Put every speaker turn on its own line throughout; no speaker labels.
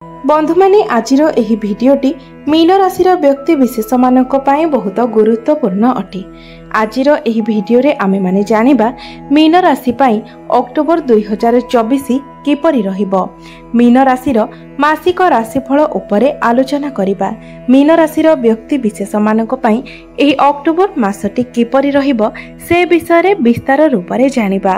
बंधु माने आजिर एही भिडियोटी मीन राशिर व्यक्ति विशेष मानक पाए बहुत गुरुत्वपूर्ण अटे। आजिर एही भिडियोरे आमे माने जानिबा मीन राशि पाई अक्टोबर 2024 किपरि रहिबो। मीन राशिर मासिक राशिफल उपरे आलोचना करिबा। मीन राशिर व्यक्ति विशेष मानक पाई एही अक्टोबर मासटी किपरि रहिबो से विषय विस्तार रूपरे जानिबा।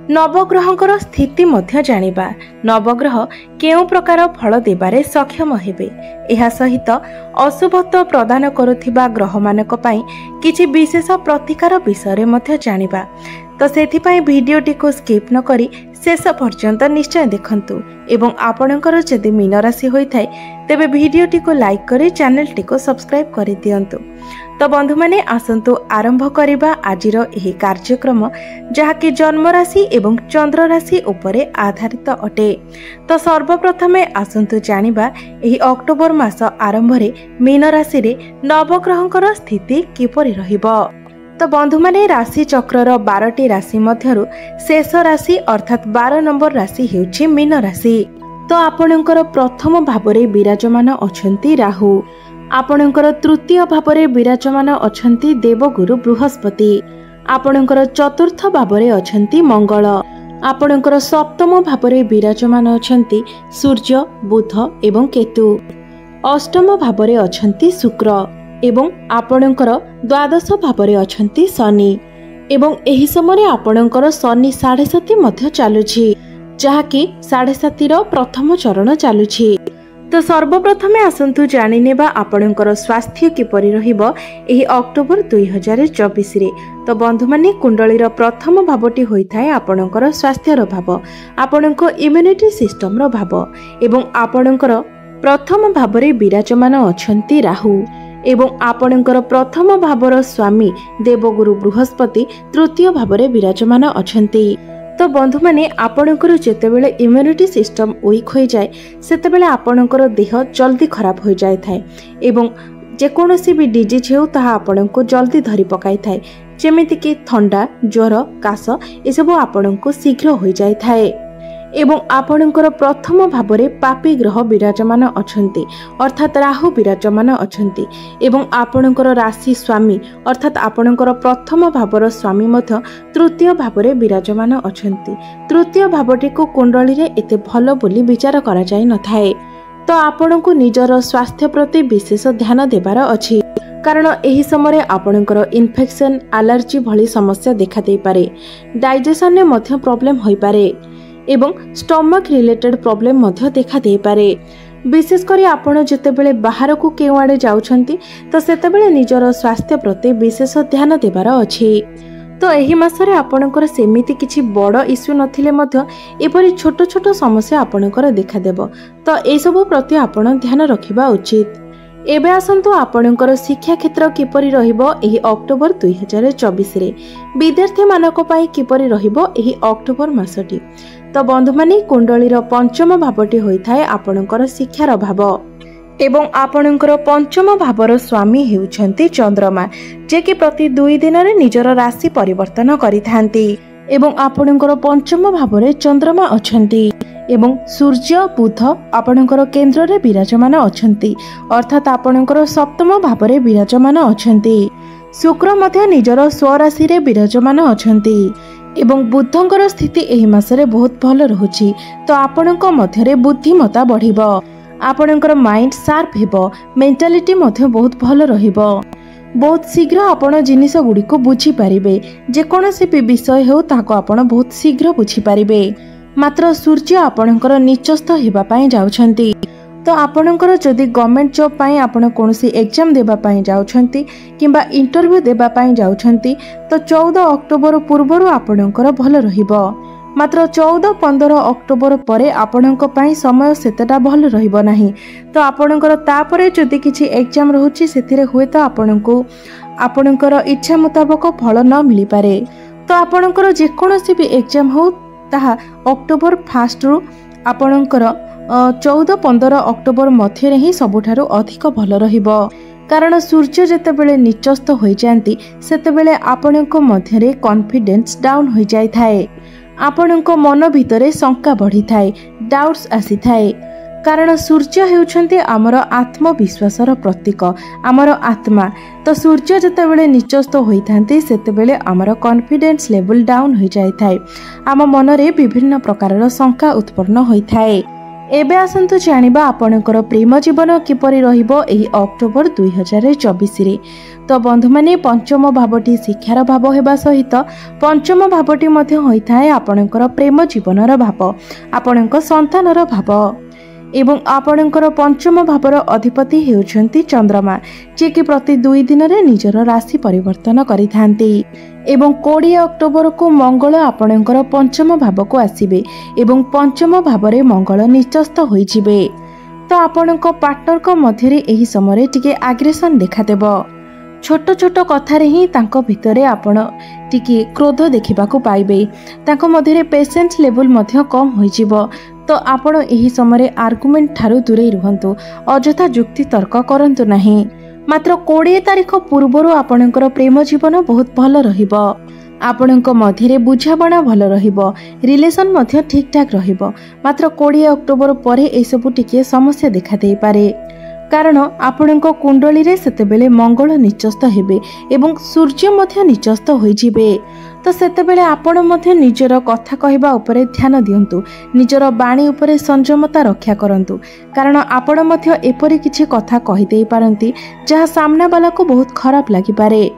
नवग्रहंकर स्थिति मध्य जानिबा। नवग्रह केउ प्रकार फल देबारे सक्षम हेबे। एहा सहित अशुभत्व प्रदान करुथिबा ग्रह मानक पाई किछि विशेष प्रतिकार विषय मध्य जानिबा। तो सेथिपाई भिडियोटी को स्किप न करी शेष पर्यंत निश्चय देखंतु एवं आपणकर जदि मीन राशि होइथाय तेबे भिडियोटी को लाइक करी चैनल टी को सब्सक्राइब करि दियंतु। तो बंधु माने आसंतु आरंभ करिबा आजिर एही कार्यक्रम जहाकि जन्म राशि एवं चंद्र राशि उपरे आधारित अटे। तो सर्वप्रथमे आसंतु जानिबा एही अक्टोबर मास आरंभ रे मीन राशि रे नवग्रहंकर स्थिति किपरि रहिबो। तो बंधु माने राशि चक्रर 12टी राशि मध्यरु शेष राशि अर्थात 12 नंबर राशि हेउछि मीन राशि। तो आपणकर प्रथम भावरे विराजमान अछंती राहु। आपणकर तृतीय भावरे विराजमान अछंती देवगुरु बृहस्पति। आपणकर चतुर्थ भावरे अछंती मंगल। आपणकर सप्तम भावरे विराजमान अछंती सूर्य बुध एवं केतु। अष्टम भावरे अछंती शुक्र एवं आपणकर द्वादश भावरे अछंती शनि। एवं एही समय आपणकर शनि 7.5 मध्य चालुछि जहाकि 7.5 रो प्रथम चरण चालुछि। तो सर्वप्रथमे आसंतु जानि नेबा आपणकर स्वास्थ्य किपरि रहिबो एही अक्टोबर 2024 रे। तो बंधु माने कुंडलीर प्रथम भावटी होइथाय आपणकर स्वास्थ्यर भाव, आपणको इम्युनिटी सिस्टम रो भाव एवं आपणकर प्रथम भावरे विराजमान अछंती राहु एवं आपणकर प्रथम भावर स्वामी देवगुरु बृहस्पति तृतीय भावरे विराजमान अछंती। तो बंधु माने आपणकर जेतेबेले इम्युनिटी सिस्टम वीक हो जाए सेतेबेले आपणकर देह जल्दी खराब हो जाए थाए एवं जेकोसी भी डिजीज हेउ ताहा आपणको जल्दी धरी पकाई थाए। जेमिति कि थंडा ज्वर काश एसबु आपणको शीघ्र हो जाए थाए। एवं आपणकर प्रथम भावरे पापी ग्रह विराजमान अछंती अर्थात राहु विराजमान अछंती एवं आपणकर राशि स्वामी अर्थात आपणकर प्रथम भावर स्वामी मध्य तृतीय भावरे विराजमान अछंती। तृतीय भावटी को कुंडली रे एते भलो बोली विचार करा जाय नथाए। तो आपणको निजर स्वास्थ्य प्रति विशेष ध्यान देबार अछि कारण एही समय आपणकर इन्फेक्शन एलर्जी भली समस्या देखा दे पारे। डाइजेशन ने मध्य प्रॉब्लम होई पारे एवं स्टमक रिलेटेड प्रॉब्लम मध्य देखा दे पारे। विशेष करी आपण जेतेबेले बाहर को केउ आडे जाउछंती तो सेतेबेले निजर स्वास्थ्य प्रति विशेष ध्यान देबार अछि। तो एही मासरे आपणकर सेमिति किछि बड़ इश्यू नथिले मध्य एपरि छोट छोट समस्या आपणकर देखा देबो। तो ए सब प्रति आपण ध्यान रखिबा उचित। एबे आसंतु आपणकर शिक्षा क्षेत्र किपरि रहिबो एही अक्टोबर 2024 रे। विद्यार्थी मानक पाई किपरि रहिबो एही अक्टोबर मासटी। तो बंधु माने कुंडलीर पंचम भावटी होइथाय आपणकर शिक्षार भाव एवं आपणकर पंचम भावर स्वामी हेउछंती चंद्रमा जे कि प्रति 2 दिन रे निजर राशि परिवर्तन करिथांती एवं आपणकर पंचम भावरे चंद्रमा अछंती एवं सूर्य बुध आपणकर केंद्र रे विराजमान अछंती अर्थात आपणकर सप्तम भावरे विराजमान अछंती। शुक्र मध्य निजर स्वराशि रे विराजमान अछंती एवं बुद्धंकर स्थिति एही मासरे बहुत भल रहुछि। तो आपणक मध्यरे बुद्धिमता बढ़िबो, आपणकर माइंड शार्प हेबो, मेंटालिटी मध्य बहुत भल रहिबो। बहुत शीघ्र आपण जिनिस गुडी को बुझी पारिबे। जे कोनोसी भी विषय हेउ ताको आपण बहुत शीघ्र बुझी पारिबे। मात्र सूर्य आपणकर निचस्थ हेबा पई जाउछंती। तो आपणकर जदि गवर्नमेंट जॉब पई आपण कोनोसी एग्जाम देबा पई जाउछंती किंबा इंटरव्यू देबा पई जाउछंती तो 14 अक्टोबर पूर्वरु आपणकर भल रहिबो। मात्र 14-15 अक्टोबर परे आपणक पई समय सेतेटा भल रहिबो नाही। तो आपणकर तापरे जदि किछि एग्जाम रहउछि सेथिरे हुए तो आपणको आपणकर इच्छा मुताबिक फल न मिली पारे। तो आपणकर जे कोनोसी भी एग्जाम हो ताहा अक्टोबर 1 रु आपणकर 14-15 अक्टोबर मध्य रे ही सबुठारु अधिक भल रहिबो कारण सूर्य जेतेबेले निचस्थ होई जांती सेतेबेले आपणक मध्य रे कॉन्फिडेंस डाउन होई जाय थाए। आपणक मन भितरे शंका बढ़ी थाए, डाउट्स आसी थाए कारण सूर्य हेउछन्ते आमर आत्मविश्वासर प्रतीक, आमर आत्मा। तो सूर्य जेतेबेले निचस्त होइथान्ते सेतेबेले आमर कॉन्फिडेंस लेवल डाउन हो जाय थाए, आम मनरे विभिन्न प्रकारर शंका उत्पन्न होइथाए। एबे आसंतु जानिबा आपणकर प्रेम जीवन किपरि रहिबो एही अक्टोबर 2024 रे। तो बंधु माने पंचम भावटी शिक्षार भाव हेबा सहित पंचम भावटी मध्ये होइथाए आपणकर प्रेम जीवनर भाव, आपणक संतानर भाव। एवं आपणकर पंचम भावर अधिपति हेउछन्ति चंद्रमा, जे कि प्रति 2 दिन रे निजर राशि परिवर्तन करिथान्ति। एवं 20 अक्टोबर को मंगल आपणकर पंचम भाव को आसीबे एवं पंचम भावरे मंगल निचस्त होइजिबे। तो आपणक पार्टनर मध्य रे एही समय टिके आग्रेशन देखादेबो। छोट छोट कथारे ही तांको भितरे आपण टिके क्रोध देखिबाकू पाइबे, तांको मध्य रे पेशेंस लेवल मध्य कम होइजिबो। तो आपण एही समय आर्गुमेंट ठारू दूरे रुहंतु, अजथा जुक्ति तर्क करंतु नाही। मात्र 20 तारिख पूर्वरु आपणकर प्रेम जीवन बहुत भल रहिबो, आपणक मध्यरे बुझाबणा भल रहिबो, रिलेशन मध्य ठीक ठाक रहिबो। मात्र 20 अक्टोबर परे ए सब टिके समस्या देखा देई पारे, कारण आपणक कुंडली रे सेतेबेले मंगल निचस्त हेबे एवं सूर्य मध्य निचस्त होइजिबे। तो सेतेबेले आपण मध्य निजर कथा कहबा उपरे ध्यान दियंतु, निजर बाणी उपरे संयमता रक्षा करंतु, कारण आपण मध्य एपरि किछि कथा कहि देई पारंती जहा सामना वाला को बहुत खराब लागि पारे।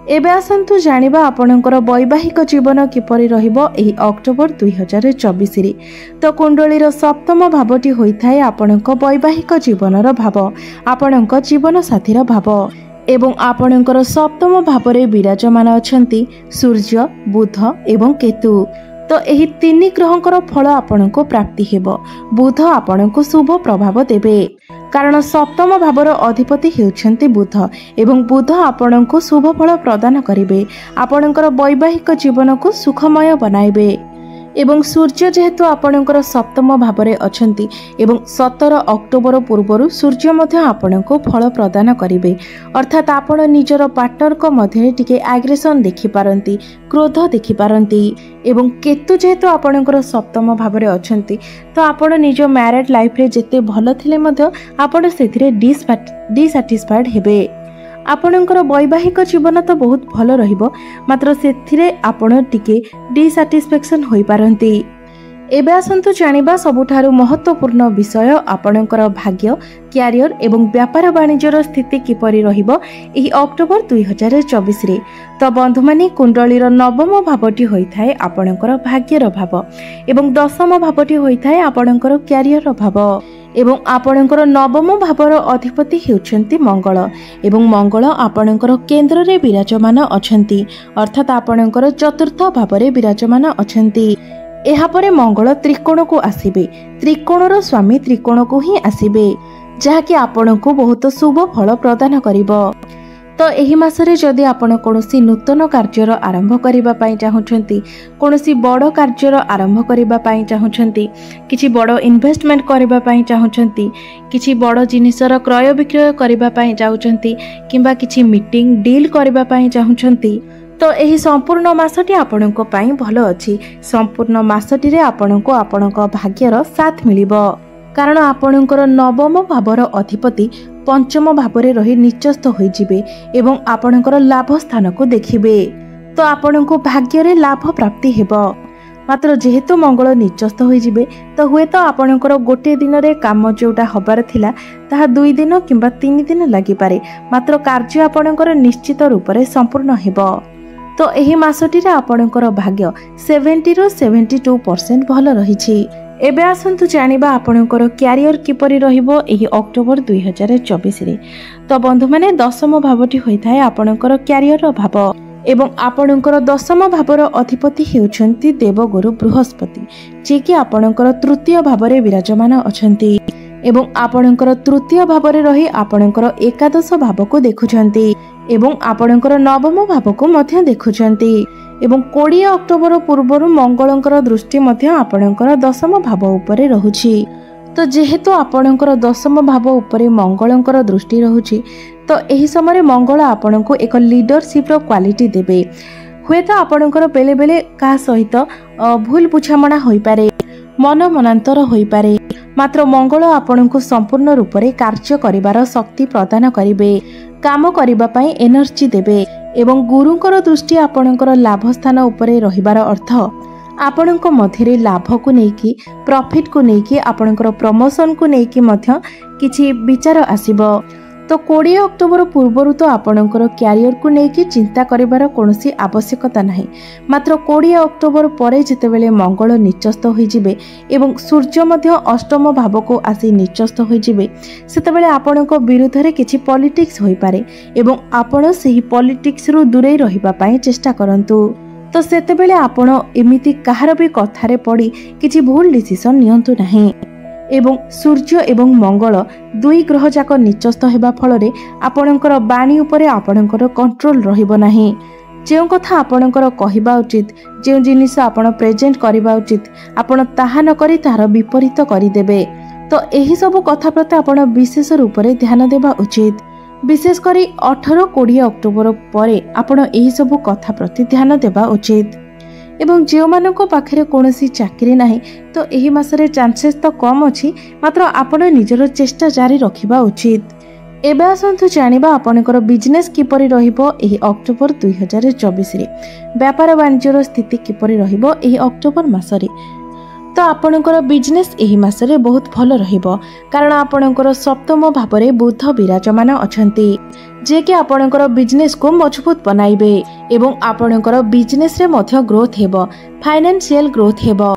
एबे आसंतु जानिबा आपणकर वैवाहिक जीवन किपरि रहिबो एही अक्टोबर 2024 रे। तो कुंडलीर सप्तम भावटी होइथाए आपणक वैवाहिक जीवनर भाव, आपणक जीवन साथीर भाव। एवं आपणकर सप्तम भावरे विराजमान अछंती सूर्य, बुध एवं केतु। तो एही 3 ग्रहंकर फल आपणको प्राप्ति हेबो। बुध आपणको शुभ प्रभाव देबे, कारण सप्तम भावर अधिपति हेउछन्ते बुध एवं बुध आपणको शुभ फल प्रदान करिवे, आपणकर वैवाहिक जीवन को सुखमय बनाइबे। एवं सूर्य जेहेतु आपणकर सप्तम भावरे अछंती एवं 17 अक्टोबर पूर्वरु सूर्य मध्य आपणको फल प्रदान करिवे, अर्थात आपण निजर पार्टनर को मध्य टिके आग्रेशन देखि पारंती, क्रोध देखि पारंती। एवं केतु जेहेतु आपणकर सप्तम भावरे अछंती, तो आपण निज मैरिड लाइफ रे जेते भल थिले मध्य आपण सेथिरे डिसैटिस्फाइड हेबे। आपणकर वैवाहिक जीवन तो बहुत भल रहिबो, मात्र सेथिरे आपण टिके डिसैटिस्फैक्शन होई पारंती। एबे आसंतु जानिबा सबुठारु महत्वपूर्ण विषय आपणकर भाग्य, क्यारियर एवं व्यापार वाणिज्यर स्थिति किपरि रहिबो एही अक्टोबर 2024 रे। तो बंधु माने कुंडलीर नवम भावटी होइथाए आपणकर भाग्यर भाव एवं दशम भावटी होइथाए आपणकर क्यारियर भाव। एवं आपणकर नवम भावर अधिपति हेउछन्ति मंगल एवं मंगल आपणकर केंद्र रे विराजमान अछंती, अर्थात आपणकर चतुर्थ भावरे विराजमान अछंती। एहा परे मंगल त्रिकोण को आसीबे, त्रिकोणर स्वामी त्रिकोण को ही आसीबे, जहा कि आपणको बहुत शुभ फल प्रदान करिवो। तो एही मासरे जदि आपण कोनोसी नूतन कार्यर आरंभ करिबा पई चाहुछंती, कोनोसी बड़ कार्यर आरंभ करिबा पई चाहुछंती, किछि बड़ इन्वेस्टमेंट करिबा पई चाहुछंती, किछि बड़ जिनिसर क्रय विक्रय करिबा पई चाहुछंती, किंबा किछि मीटिंग डील करिबा पई चाहुछंती, तो एही संपूर्ण मासटी आपणको पई भलो अछि। संपूर्ण मासटी रे आपणको आपणको भाग्यर साथ मिलिबो, कारण आपणकर नवम भावर अधिपति पंचम भावरे रही निचस्त होइजिबे एवं आपणकर लाभ स्थान को देखिबे। तो आपणको भाग्य रे लाभ प्राप्ति हेबो। मात्र जेहेतु मंगल निचस्त होइजिबे, तो हुए तो आपणकर गोटे दिन रे काम जोटा हबार थिला ताहा 2 दिन किंबा 3 दिन लागि पारे, मात्र कार्य आपणकर निश्चित रूप रे संपूर्ण हेबो। तो एही मासटी रे आपणकर भाग्य 70 रो 72% भल रहिछि। एबे आसंतु जानिबा आपणकर क्यारियर किपरि रहिबो एही अक्टोबर 2024 रे। तो बंधु माने दशम भावटी होइथाय आपणकर क्यारियर भाव एवं आपणकर दशम भावर अधिपति हेउछन्ति देवगुरु बृहस्पति, जे कि आपणकर तृतीय भावरे विराजमान अछन्ति एवं आपणकर तृतीय भावरे रही आपणकर एकादश भाव को देखुछन्ति एवं आपणकर नवम भाव को मध्य देखुछन्ति। एवं 20 अक्टोबर पूर्वर मंगलंकर दृष्टि मध्य आपणकर दशम भाव उपरे रहुछि। तो जेहेतु आपणकर दशम भाव उपरे मंगलंकर दृष्टि रहुछि, तो एही समय मंगल आपणको एक लीडरशिप रो क्वालिटी देबे। हुए तो आपणकर बेले बेले का सहित भूल बुझामणा होई पारे, मन मनांतर होई पारे, मात्र मंगल आपणको संपूर्ण रूप से कार्य करिवार शक्ति प्रदान करिवे, काम करिबा पई एनर्जी देबे एवं गुरुंकर दृष्टि आपणकर लाभ स्थान उपरे रहिबार अर्थ आपणको मध्यरे लाभ को नेकी, प्रॉफिट को नेकी, आपणकर प्रमोशन को नेकी मध्य किछि विचार आसीबो। तो 20 अक्टोबर पूर्वर तो आपणकर क्यारियर को नेकी चिंता करिवार कोनोसी आवश्यकता नाही। मात्र 20 अक्टोबर परे जेतेबेले मंगल निचस्थ होइजिबे एवं सूर्य मध्य अष्टम भाव को आसी निचस्थ होइजिबे सेतेबेले आपणको विरुद्ध रे किछि पॉलिटिक्स होई पारे एवं आपण सेही पॉलिटिक्स रु दूरे रहिबा पई चेष्टा करंतु। तो सेतेबेले आपण एमिति काहार भी कथारे पड़ी किछि भूल डिसिजन नियंतु नाही। एवं सूर्य एवं मंगल दुई ग्रह जाक निचस्थ हेबा फलरे आपणकर बाणी उपरे आपणकर कंट्रोल रहिबो नाही। जे कथा आपणकर कहिबा उचित, जे जिनिस आपण प्रेजेंट करिबा उचित, आपण ताहा न करी तार विपरीत करिदेबे। तो एही सब कथा प्रति आपण विशेष रूप से ध्यान देबा उचित। विशेषकर 18-20 अक्टोबर परे आपण एही सब कथा प्रति ध्यान देबा उचित। एवं जो मानक पाखरे कोनोसी चाकरी नाही तो एही मासरे चांसेस तो कम अछि, मात्र आपण निजर चेष्टा जारी रखिबा उचित। एबे आसंतु जानिबा आपणकर बिजनेस किपरि रहिबो एही अक्टोबर 2024 रे, व्यापार वाणिज्यर स्थिति किपरि रहिबो एही अक्टोबर मासरे। तो आपणकर बिजनेस एही मासरे बहुत भल रहिबो, कारण आपणकर सप्तम भावरे बुध विराजमान अछंती, जे कि आपणकर बिजनेस को मजबूत बनाइबे एवं आपणकर बिजनेस रे मध्य ग्रोथ हेबो, फाइनेंशियल ग्रोथ हेबो।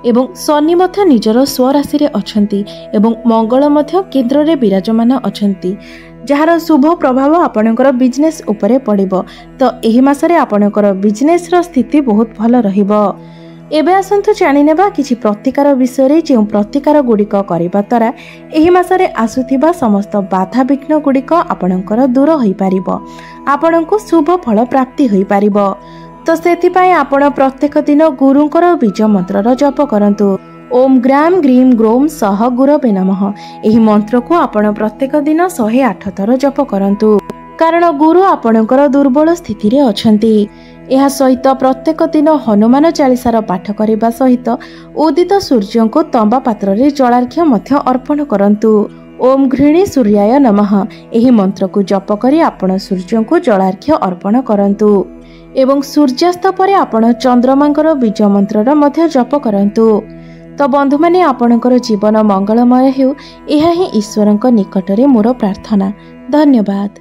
एवं शनि मध्य निजर स्वराशि रे अछंती एवं मंगल मध्य केंद्र रे विराजमान अछंती, जहार शुभ प्रभाव आपणकर बिजनेस उपरे पड़िबो। तो एही मासरे आपणकर बिजनेस रो स्थिति बहुत भल रहिबो। एबे आसंतु जानि नेबा किछि प्रतिकार विषय रे, जे प्रतिकार गुडिक करिबा द्वारा एही मासरे आसुथिबा समस्त बाधा विघ्न गुडिक आपणकर दूर होई पारिबो, आपणको शुभ फल प्राप्ति होई पारिबो। तो सेथि पई आपण प्रत्येक दिन गुरुंकर बीज मंत्रर जप करंतु। ओम ग्राम ग्रीम ग्रोम सह गुरवे नमः। एही मंत्र को आपण प्रत्येक दिन 108 थर जप करंतु, कारण गुरु आपणकर दुर्बल स्थिति रे अछंती। यह सहित प्रत्येक दिन हनुमान चालीसार पाठ करने सहित उदित सूर्य को तंबा पात्र रे जलार्घ्य मध्य अर्पण करंतु। ओम घृणी सूर्याय नमः। एही मंत्र को जप करी आपण सूर्य को जलार्घ्य अर्पण करंतु एवं सूर्यास्त परे आपण चंद्रमांकर बीज मंत्रर मध्य जप करंतु। तो बंधु माने आपणकर जीवन मंगलमय हेउ, एहा ही ईश्वरଙ୍କ निकटरे मोर प्रार्थना। धन्यवाद।